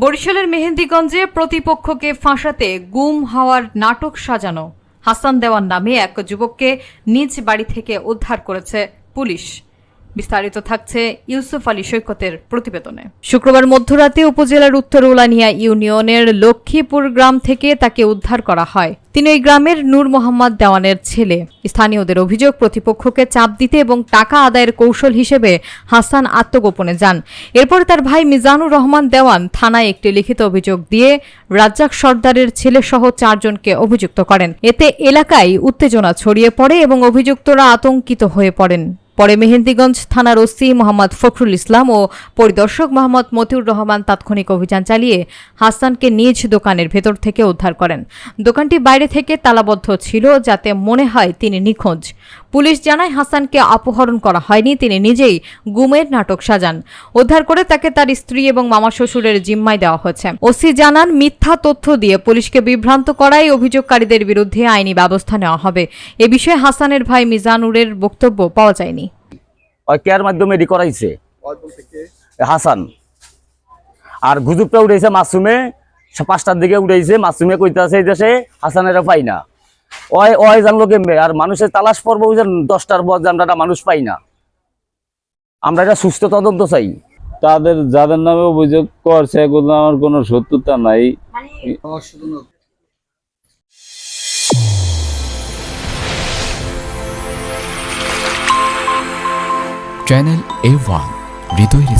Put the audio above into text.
বরিশালের মেহেন্দিগঞ্জে প্রতিপক্ষকে ফাঁসাতে গুম হওয়ার নাটক সাজানো হাসান দেওয়ান নামে এক যুবককে নিজ বাড়ি থেকে উদ্ধার করেছে পুলিশ। বিস্তারিত থাকছে ইউসুফ আলী সৈকতের প্রতিবেদনে। শুক্রবার মধ্যরাতে উপজেলার উত্তর উলানিয়া ইউনিয়নের লক্ষ্মীপুর গ্রাম থেকে তাকে উদ্ধার করা হয়। তিনি ওই গ্রামের নূর মোহাম্মদ দেওয়ানের ছেলে। স্থানীয়দের অভিযোগ, প্রতিপক্ষকে চাপ দিতে এবং টাকা আদায়ের কৌশল হিসেবে হাসান আত্মগোপনে যান। এরপর তার ভাই মিজানুর রহমান দেওয়ান থানায় একটি লিখিত অভিযোগ দিয়ে রাজ্জাক সর্দারের ছেলেসহ 4 জনকে অভিযুক্ত করেন। এতে এলাকায় উত্তেজনা ছড়িয়ে পড়ে এবং অভিযুক্তরা আতঙ্কিত হয়ে পড়েন। পরে মেহেন্দিগঞ্জ থানার ওসি মোহাম্মদ ফখরুল ইসলাম ও পরিদর্শক মোহাম্মদ মতিউর রহমান তাৎক্ষণিক অভিযান চালিয়ে হাসানকে নিজ দোকানের ভেতর থেকে উদ্ধার করেন। দোকানটি বাইরে থেকে তালাবদ্ধ ছিল, যাতে মনে হয় তিনি নিখোঁজ। পুলিশ জানায়, হাসানকে অপহরণ করা হয়নি, তিনি নিজেই গুমের নাটক সাজান। উদ্ধার করে তাকে তার স্ত্রী এবং মামা শ্বশুরের জিম্মায় দেওয়া হয়েছে। ওসি জানান, মিথ্যা তথ্য দিয়ে পুলিশকে বিভ্রান্ত করায় অভিযোগকারীদের বিরুদ্ধে আইনি ব্যবস্থা নেওয়া হবে। এ বিষয়ে হাসানের ভাই মিজানুরের বক্তব্য পাওয়া যায়নি। কেয়ার মাধ্যমে রেডি করাইছে হাসান, আর গুজবটা উঠেছে মাসুমে। 5টার দিকে উঠেছে, মাসুমে কইতাছে এই দেশে হাসানেরা পাই না। ওই জানলো কেমবে, আর মানুষের তালাশ পর্ব 10টার পর আমরা মানুষ পাই না। আমরা এটা সুস্থ তদন্ত চাই। তাদের যাদের নামে অভিযোগ করছে এগুলো আমার কোনো সত্যতা নাই। চ্যানেল A1 হৃদয়ের